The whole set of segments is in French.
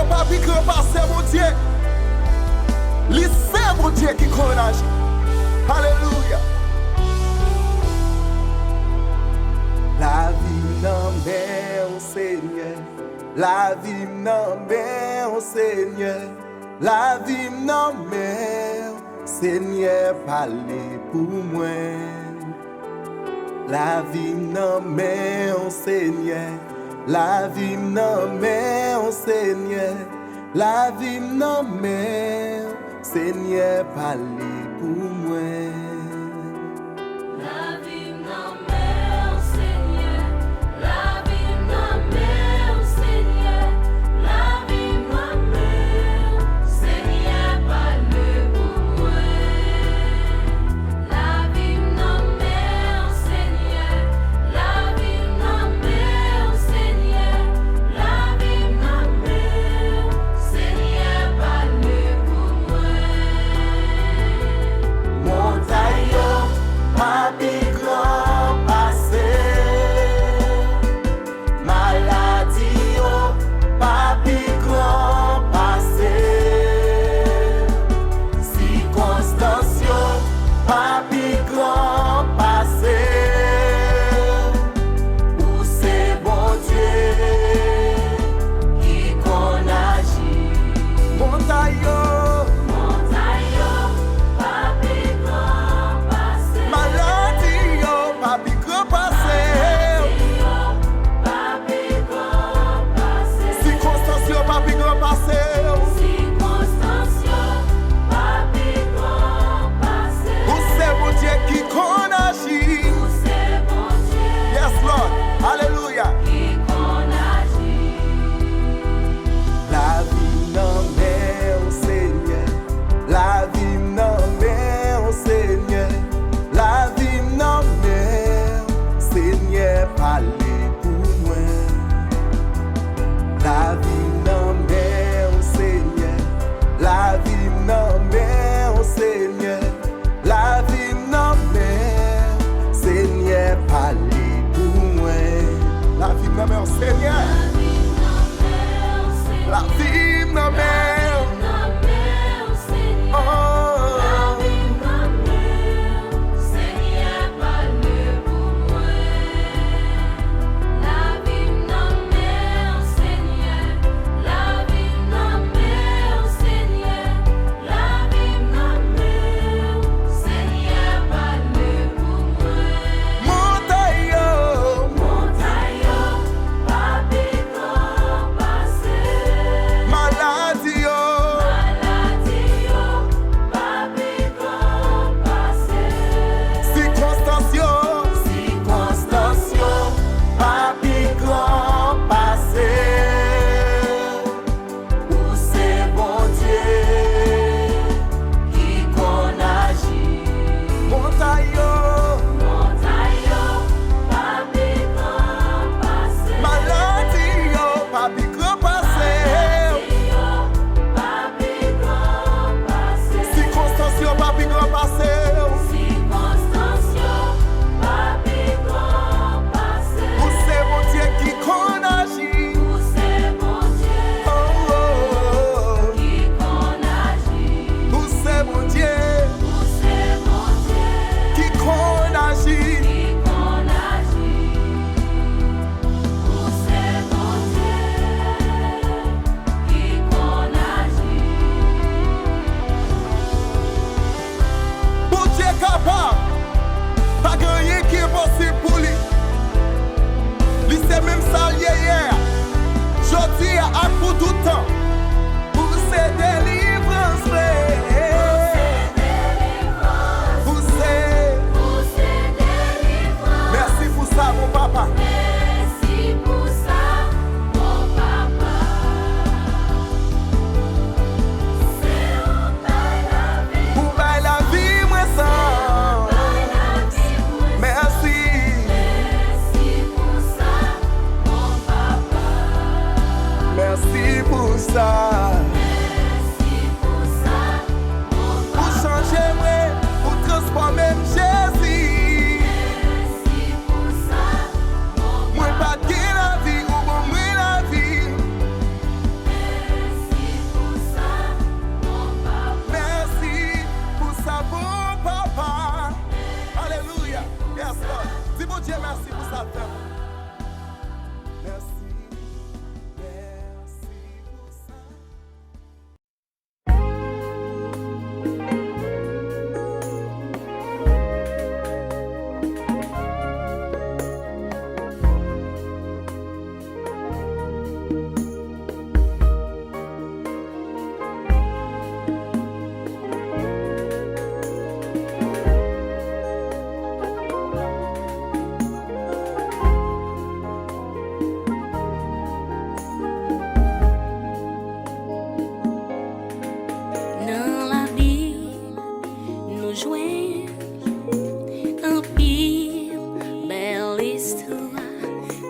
pas piquer passer mon Dieu. C'est mon Dieu qui connaît. Alléluia. La vie n'en met au Seigneur. La vie n'en met au Seigneur. La vie n'en met au Seigneur. Parlez pour moi. La vie n'en met au Seigneur. La vie n'en met au Seigneur. La vie n'en met au Seigneur. Parlez pour moi. La vie n'en met au Seigneur. La vie n'en met au Seigneur. La vie n'en met au Seigneur. Parlez pour moi. La vie n'en met au Seigneur. La vie n'en met au Seigneur. La vie n'en met au Seigneur. Parlez pour moi. Montagne, papi grand passé. Maladie, papi grand passé. Circonstance, papi grand passé. Où c'est bon Dieu qui qu'on agit. Montagne. Alléluia. La vie n'en met au Seigneur. La vie n'en met au Seigneur. La vie n'en met au Seigneur. Parlez pour moi. La vie n'en met au Seigneur. La vie n'en met au Seigneur. La vie n'en met au Seigneur. Parlez. La vie n'a pas au Seigneur. La vie n'a pas au Seigneur. La vie n'a pas au Seigneur. Parlez pour moi. La vie n'a pas au Seigneur. La vie n'a pas au Seigneur. La vie n'a pas au Seigneur. Parlez pour moi. Montagne.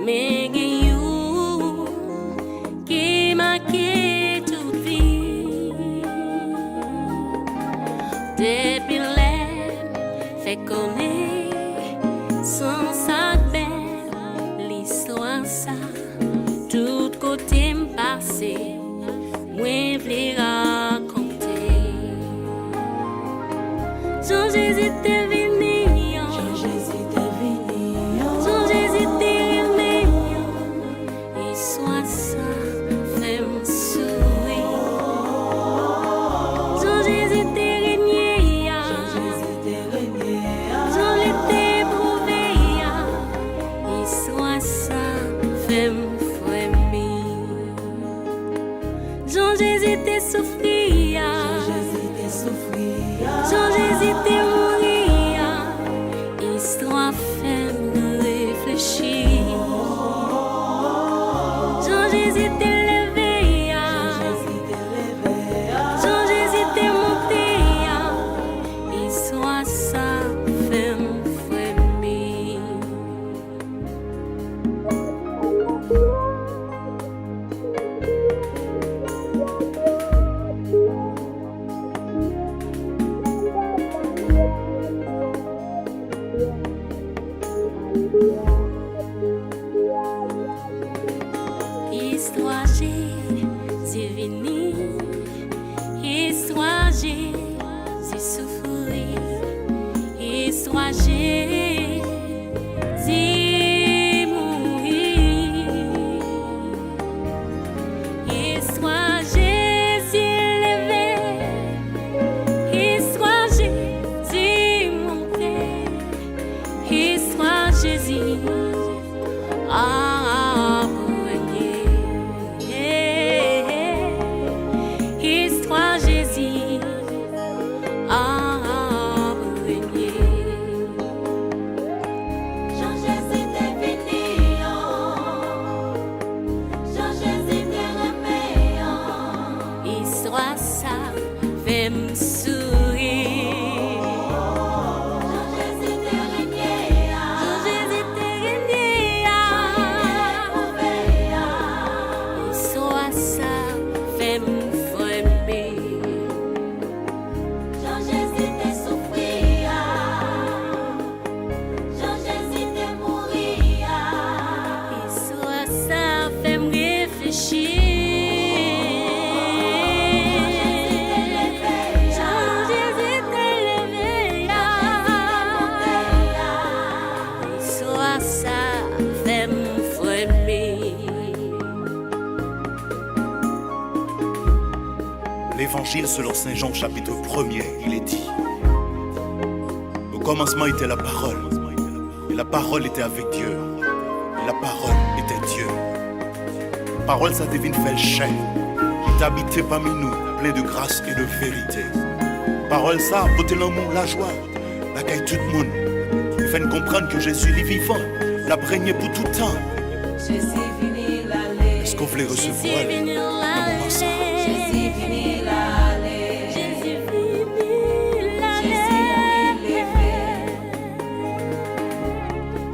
mais you qui marqué toute vie. Depuis l'air fait connaître sans sa belle l'histoire ça. Tout côté m'passé, moi v'lais raconter. Jean Jésus t'est venu, Jean Jésus t'est venu, Jean Jésus t'est venu. Et soit ça fait me sourire. Jean Jésus t'est régné, Jean l'été prouvé. Et soit ça fait me Jean Jésus t'est souffri, Jean Jésus t'est mouru, histoire fait me réfléchir. Jean Jésus t'est levé, Jean Jésus t'est monté, histoire ça fait me frémir. Histoire j'ai venu, histoire j'ai souffert, histoire j'ai mourir, histoire j'ai levé, histoire j'ai monté, histoire Jésus. Histoire Jésus a régné. Jean Jésus t'est venu, Jean Jésus t'est remis. Histoire ça fait me sourire. Jean Jésus t'est régné, Jean Jésus t'est régné. Histoire ça fait me Jean Jésus t'est souffri, Jean Jésus t'est mouru, histoire ça fait me réfléchir. Jean Jésus t'est levé, histoire ça fait me frémir. L'évangile selon Saint Jean chapitre 1er, il est dit: au commencement était la parole, et la parole était avec Dieu, et la parole était Dieu. La parole ça devient fait chair, il habité parmi nous, plein de grâce et de vérité. Parole ça, apporte l'amour, la joie, la caille tout le monde. Il fait comprendre que Jésus est vivant, l'a régné pour tout temps. Est-ce qu'on voulait recevoir le moment ça?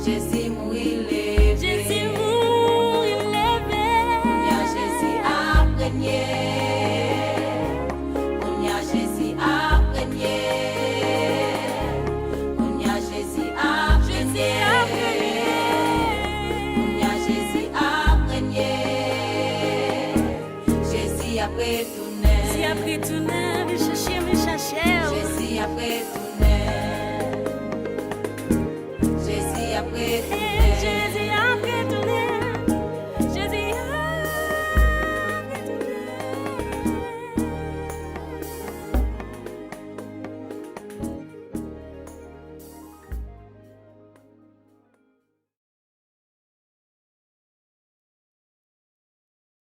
Jésus mourit levé, Jésus mourit levé. Jésus a régné, Jésus a régné, Jésus a régné, Jésus a régné. Jésus a retourné, Jésus a retourné, Jésus a retourné.